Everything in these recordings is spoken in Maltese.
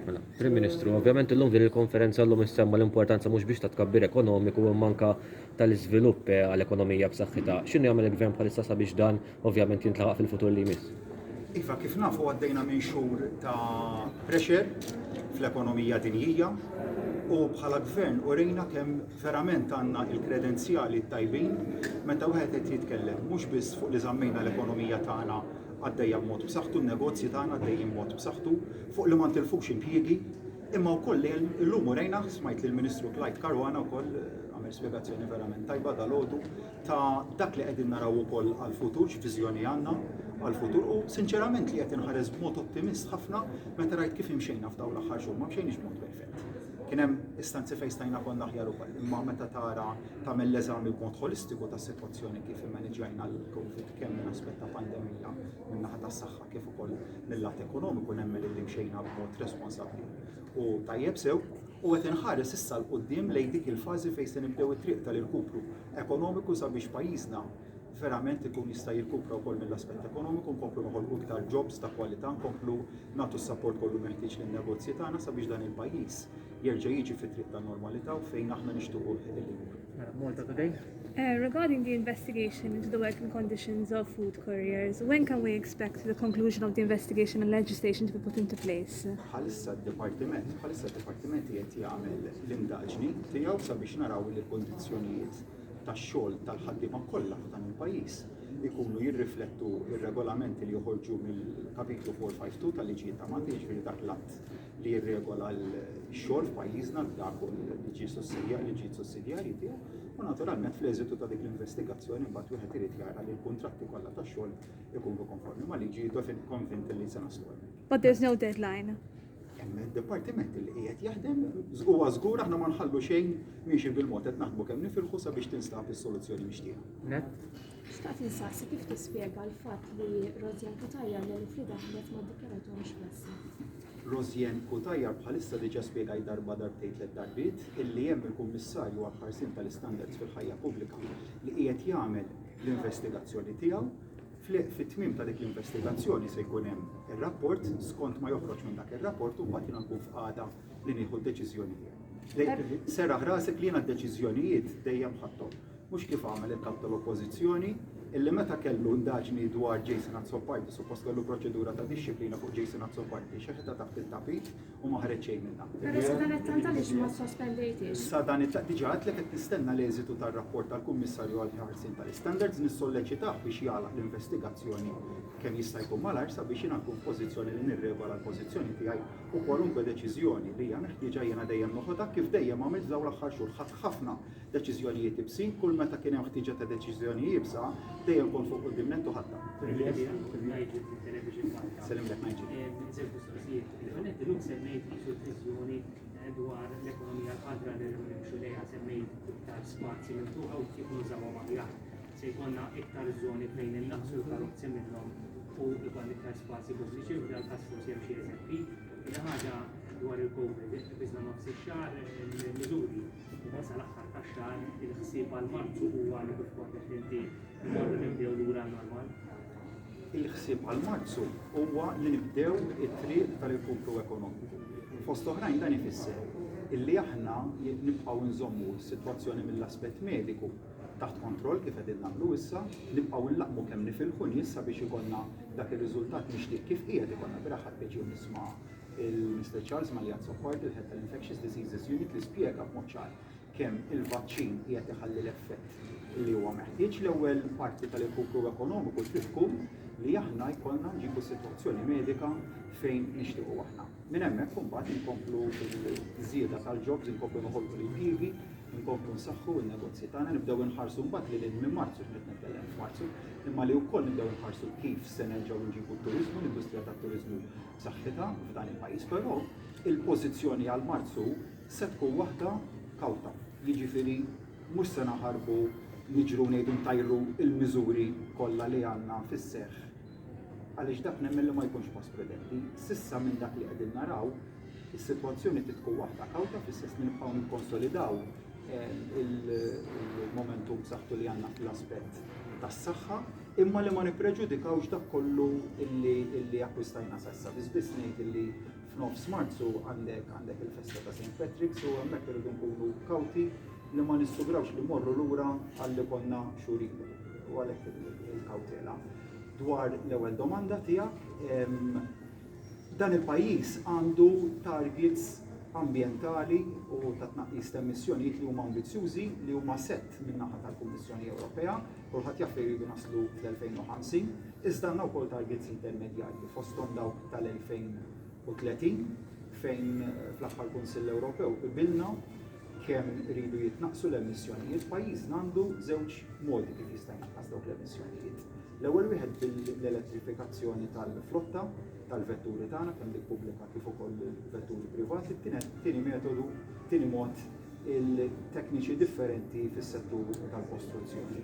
Mela, Prim Ministru, ovvjament illum din il-konferenza llum issemma l-importanza mhux biex ta' tkabbir ekonomiku imma anke tal-iżvilupp għall-ekonomija b'saħħitha. X'inhu jagħmel il-Gvern bħalissa sabiex dan ovvjament jintlaħaq fil-futur li jmiss? Iva, kif nafu għaddejna minn xhur ta' pressure fl-ekonomija dinjija u bħala gvern urejna kemm verament għandna il-kredenzjali tajbin meta wieħed qed jitkellem mhux biss fuq li żammejna l-ekonomija tagħna għaddejja b'mod b'saħħtu, n-negozji tagħna għaddejjin b'mod b'saħħtu, fuq li ma ntilfux impjiegi, imma wkoll illum urejna smajt lill-Ministru Clyde Caruana wkoll għamel spjegazzjoni verament tajba dal-għodu ta' dak li qegħdin naraw ukoll għall-futur, x'viżjoni għandna għall-futur u sinċerament li qed inħares b'mod ottimist ħafna meta rajt kif imxejna f'dawn l-aħħar xhur, ma mxejniex b'mod perfett. Kien hemm istanzi fejn stajna konna aħjar ukoll, imma meta tara tagħmel l-eżami b'mod holistiku tas-sitwazzjoni kif immaneġġjajna l-COVID kemm minn aspett ta' pandemija minn naħa tas-saħħa kif ukoll mill-lat ekonomiku nemmel li mxejna b'mod responsabbli u tajjeb sew u qed inħares issa l-qudiem lejn dik il-fażi fejn se nibdew it-triq tal-irkupru ekonomiku sabiex pajjiżna verament ikun jista' jirkupra wkoll mill-aspett ekonomiku, nkomplu noħolqu iktar jobs ta' kwalità, nkomplu nagħtu s-support kollu meħtieġ lin-negozji tagħna sabiex dan il-pajjiż jerġa' jiġi fit-triq tan-normalità u fejn aħna nixtiequ Malta today. Regarding the investigation into the working conditions of food couriers, when can we expect the conclusion of the investigation and legislation to be put into place? Bħalissa d-Dipartiment qed jagħmel l-indaġni tiegħu sabiex naraw li l-kondizzjonijiet tax-xogħol tal-ħaddiema kollha f'dan il-pajjiż ikunu jirriflettu ir-regolamenti li joħorġu mill-kapitlu 452 tal-liġijiet ta' Malta, jiġifieri dak l-att li jirregola l-xogħol f'pajjiżna dak liġijiet sussidjarji tiegħu u naturalment fl-eżitu ta' dik l-investigazzjoni mbagħad wieħed irid jara li l-kuntratti kollha tax-xogħol ikunu konformi ma' liġi konvinti li se naslu. But there's no deadline. Hemm id-dipartiment li qiegħed jaħdem huwa żgur aħna ma nħallu xejn miexi bil-mod qed naħdmu kemm nifilħu sabiex tinstab is-soluzzjoni mixtieqa. Xtaqt insaqsi kif tispjega l-fatt li Rozjan Kutajjar li l-Frida ħadet ma ddikjaratura mhux klassi. Rozjan Kutajjar bħalissa diġà spjegaj darba darbtejn tliet darbiet illi hemm il-Kummissarju għall-ħarsien tal-istandards fil-ħajja pubblika li qiegħed jagħmel l-investigazzjoni tiegħu. Fit-tmiem ta' dik l-investigazzjoni se jkun hemm ir-rapport skont ma joħroġ minn dak ir-rapport u mbagħad jiena nkun f'qagħda li nieħu d-deċiżjonijiet. Serraħ rasek li jiena d-deċiżjonijiet dejjem ħadthom. Mhux kif għamel il-kap tal-Oppożizzjoni illi meta kellu ndaġni dwar Jason Azzopardi suppost kellu proċedura ta' dixxiplina fuq Jason Azzopardi xeħta taħt it-tapit u ma ħareġ xejn minnha. Però sa dan it-tant għaliex ma sospendejtix. Sa dan diġà għad li qed nistenna l-eżitu tar-rapport tal-Kummissarju għall-ħarsien tal-Standards nissolleċitah biex jagħlaq l-investigazzjoni kemm jista' jkun malajr sabiex jiena nkun f'pożizzjoni li nirregola l-pożizzjoni tiegħi u kwalunkwe deċiżjoni li hija meħtieġa jiena dejjem noħodha kif dejjem għamilt dawn l-aħħar xhur ħadd ħafna deċiżjonijiet ibsin kull meta kien hemm ħtieġa ta' deċiżjoni jibsa dejjem kont fuq quddiem nettu ħadda. Selim lek ngħid. Il-illum semmejt il-viżjoni dwar l-ekonomija l-ħadra li nimxu lejha semmejt iktar spazji miftuħa u kif nużawhom aħjar. Se jkollna iktar żoni fejn innaqsu l-karozzi minnhom u jkollna iktar spazji pubbliċi u f'dal-każ forsi hemm xi eżempji. Il-ħaġa dwar il-COVID biżna nofs ix-xahar il-miżuri u sal-aħħar tax-xahar il-ħsieb għal Marzu huwa li kif kont qed inti mmorru nibdew lura normal. Il-ħsieb għal Marzu huwa li nibdew it-triq tal-irkupru ekonomiku. Fost oħrajn dan ifisser illi aħna nibqgħu nżommu s-sitwazzjoni mill-aspett mediku taħt kontroll kif qegħdin nagħmlu issa, nibqgħu nlaqmu kemm nifilħu nies sabiex ikollna dak ir-riżultat mixtieq kif qiegħed ikollna biraħ ħadd nisma' il-Mr. Charles Maljan Sopport, il-Head tal-Infectious Diseases Unit li spjega b'mod ċar kemm il-vaċċin qiegħed iħalli l-effett li huwa meħtieġ l-ewwel parti tal-irkupru ekonomiku tkun li aħna jkollna nġibu sitwazzjoni medika fejn nixtiequ aħna. Minn hemmhekk imbagħad inkomplu l-żieda tal-jobs, inkomplu noħolqu l-impjiegi, inkomplu nsaħħu n-negozji tagħna, nibdew inħarsu mbagħad li minn Marzu qed nitkellem f'Marzu, imma li wkoll nibdew inħarsu kif se nerġgħu nġibu t-turiżmu, l-industrija tat-turiżmu b'saħħitha f'dan il-pajjiż, però il-pożizzjoni għal Marzu se tkun waħda kawta. Jiġifieri mhux se naħarbu niġru ngħidu ntajru l-miżuri kollha li għandna fis-seħħ. Għaliex dak nemmen li ma jkunx pass prudenti, sissa minn dak li qegħdin naraw, is-sitwazzjoni tkun waħda kawta fis-sess li nibqgħu nikkonsolidaw il-momentum b'saħħtu li għandna fl-aspett tas-saħħa imma li ma nippreġudikawx dak kollu illi akkwistajna sassa. Biss ngħid illi f'nofs Marzu għandek il-festa ta' St. Patrick's u hemmhekk irridu nkunu kawti li ma nissugrawx li morru lura għalli konna xurin u għalhekk il-kawtela. Dwar l-ewwel domanda tiegħek, dan il-pajjiż għandu targets ambjentali u ta' tnaqqis ta' emissjonijiet li huma ambizzjużi li huma sett min-naħa tal-Kummissjoni Ewropea, kulħadd jaf jridu naslu fl-2050, iżda għandna wkoll targets intermedjarji fosthom dawk tal-2030 fejn fl-aħħar Kunsill Ewropew qabilna kemm iridu jitnaqsu l-emissjonijiet. Pajjiżna għandu żewġ modi kif jista' jnaqqas dawk l-emissjonijiet. L-ewwel wieħed bil-elettrifikazzjoni tal-flotta tal-vetturi tagħna kemm dik pubblika kif ukoll vetturi privati, tieni metodu, tieni mod il-tekniċi differenti fis-settur tal-kostruzzjoni.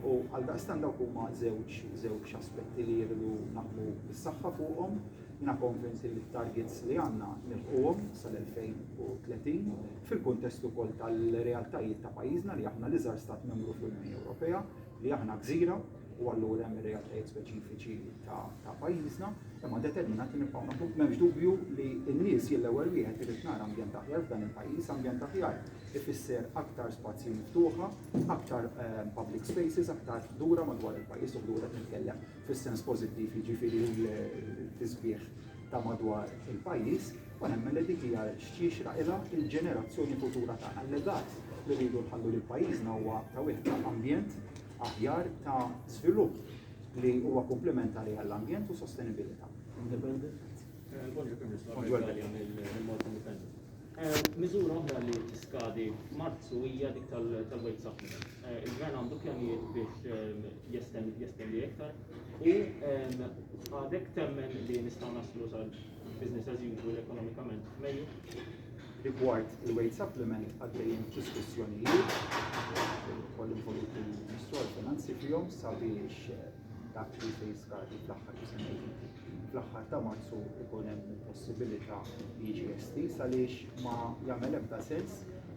U għaldaqstant dawk huma żewġ aspetti li jridu naħdmu bis-saħħa fuqhom. Jiena konvinti li t-targets li għandna nilħuhom sal-2030 fil-kuntest ukoll tal-realtajiet ta' pajjiżna li aħna l-iżgħar stat membru fl-Unjoni Ewropea, li aħna gżira u allura hemm ir-realtajiet speċifiċi ta' pajjiżna, imma determinati nibqgħu naħdmu m'hemmx dubju li n-nies l-ewwel wieħed irid nara ambjent aħjar f'dan il-pajjiż, ambjent aħjar ifisser aktar spazji miftuħa, aktar public spaces, aktar ħdura madwar il-pajjiż u ħdura nitkellem fis-sens pożittiv jiġifieri l-tisbieħ ta' madwar il-pajjiż, u nemmen li dik hija x'tixra ilha il-ġenerazzjoni futura tagħna. L-legat li rridu nħallu lil pajjiżna huwa ta' wieħed ta' ambjent aħjar ta' żvilupp li huwa komplementari għall-ambjent u sostenibilità. Miżura oħra li tiskadi f'Marzu hija dik tal-weight supplement. Il-gvern għandu pjanijiet biex jestendi iktar u għadek temmen li nistgħu naslu sal-business as usual ekonomikament f'Mejju. Rigward il-weight supplement għaddejjin diskussjonijiet ukoll involuti l-Ministru għall-Finanzi fihom sabiex dak li se jiskadi fl-aħħar ta' Marzu ikun hemm possibilità li jiġi estis għaliex ma jagħmel ebda sens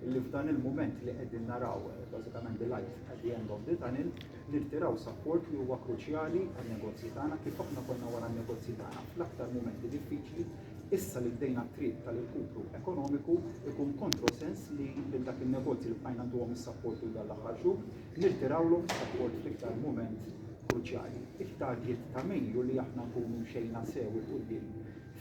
li f'dan il-mument li qegħdin naraw bażikament light at the end of the tunnel nirtiraw support li huwa kruċjali għan-negozji tagħna kif aħna konna wara n-negozji tagħna fl-aktar mumenti diffiċli. Issa li bdejna triq tal-irkupru ekonomiku ikun kontrosens li dak il-negozji li bqajna għandhom is-support u dal-aħħar xhur nirtirawlhom support fl-iktar mument kruċjali. Il-target ta' Mejju li aħna nkunu xejna sew il-qudiem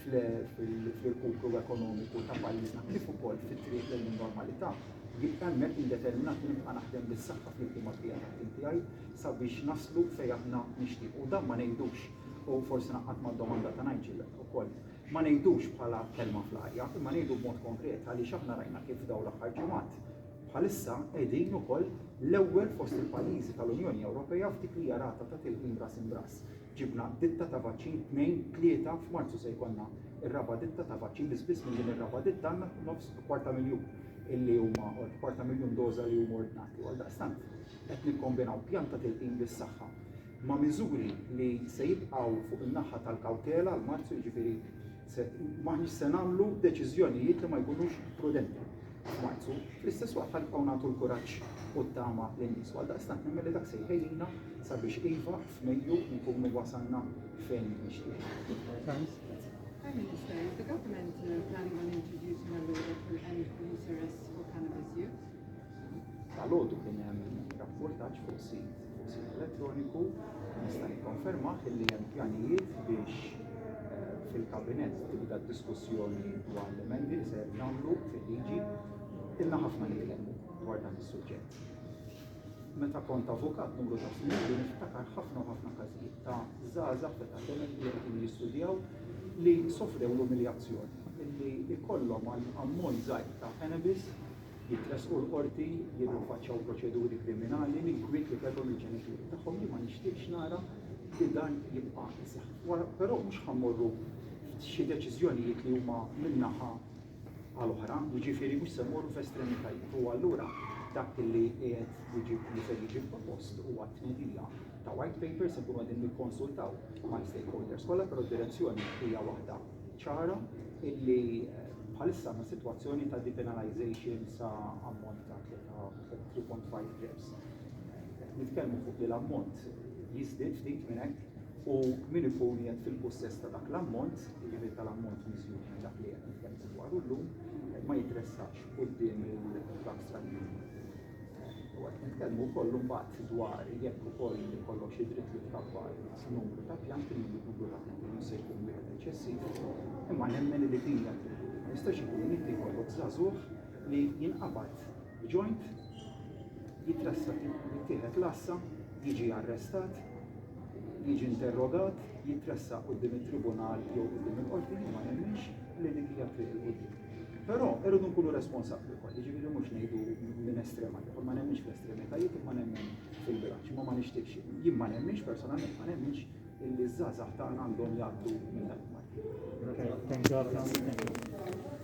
fil-irkupru ekonomiku ta' pajjiżna kif ukoll fit-triq lejn-normalità jibqa' hemmhekk indeterminat li nibqa' naħdem bis-saħħa fl-ultima tiegħi tiegħi sabiex naslu fejn aħna nixtieq. U dan ma ngħidux u forsi naqqat mad-domanda ta' Nigel ukoll. Ma ngħidux bħala kelma fl-arja, imma ngħidu b'mod konkret għaliex aħna rajna kif dawn l-aħħar ġimgħat bħalissa qegħdin ukoll l-ewwel fost il-pajjiżi tal-Unjoni Ewropea f'dik li hija rata ta' tilqim ras imbras. Ġibna ditta ta' vaċċin 2-3 f'Marzu se jkollna ir-raba' ditta ta' vaċċin li spiss minn din ir-raba' ditta għandna nofs kwarta miljun illi huma kwarta miljun doża li huma ordnati. Għaldaqstant qed nikkombinaw pjan ta' tilqim bis-saħħa ma' miżuri li se jibqgħu fuq in-naħa tal-kawtela għal Marzu jiġifieri maħniex se nagħmlu deċiżjonijiet li ma jkunux prudenti f'Marzu. Fl-istess waqt ħalbqgħu nagħtu l-kuraġġ u t-tama lin-nies. Għaldaqstant nemmen li dak se jħejjina sabiex iva f'Mejju nkunu wasalna fejn nixtieq. Prime Minister, is the government planning on introducing a law that will end police arrests for cannabis use? Tal-għodu kien hemm rapportaġġ fuq sit elettroniku nista' nikkonfermah li hemm pjanijiet biex fil-kabinet tibda d-diskussjoni dwar l-emendi li se nagħmlu fil-liġi ilna ħafna nitkellmu dwar dan is-suġġett. Meta kont avukat numru ta' snin li niftakar ħafna każijiet ta' żgħażagħ ta' temen li qegħdin jistudjaw li sofrew l-umiljazzjoni illi jkollhom ammont żgħir ta' cannabis jitresqu l-qorti jiffaċċjaw proċeduri kriminali li kwit li kellhom il-ġenituri tagħhom li ma nixtieqx nara li dan jibqa' iseħħ. Però mhux ħammorru xi deċiżjonijiet li huma min-naħa għal-oħra, jiġifieri mhux se mmorru f'estremitajiet. U allura dak li qiegħed li se jiġi propost huwa tnedija ta' white papers se nkunu qegħdin nikkonsultaw mal-stakeholders kollha, però d-direzzjoni hija waħda ċara illi bħalissa ma' sitwazzjoni ta' depenalization sa' ammont ta' 3.5 grams. Nitkellmu fuq li l-ammont jiżdied ftit minn hekk u min ikun qiegħed fil-possess ta' dak l-ammont, jiġifieri tal-ammont miżjud minn dak li qed nitkellmu dwaru llum, ma jitressax quddiem il-tax tal-Union. U għed nitkellmu wkoll mbagħad dwar jekk ukoll ikollok xi dritt li tkabbar numru ta' pjanti, numru ta' pjanti mhux se jkun wieħed eċċessiv, imma nemmen li din hija ma jistax ikun inti jkollok żagħżugħ li jinqabad joint, jitressa jittieħed l-assa, jiġi arrestat, jiġi interrogat, jitressa quddiem it-tribunal jew quddiem il-qorti ma nemmenx li dik hija triq il-quddiem. Però irridu nkunu responsabbli wkoll, jiġifieri mhux ngħidu minn estrema, ma nemminx fl-estremitajiet imma nemmen fil-bilanċ, ma ma nixtieqx. Jien ma nemminx personalment ma nemminx illi ż-żgħażagħ tagħna għandhom jgħaddu minn dak il-marki.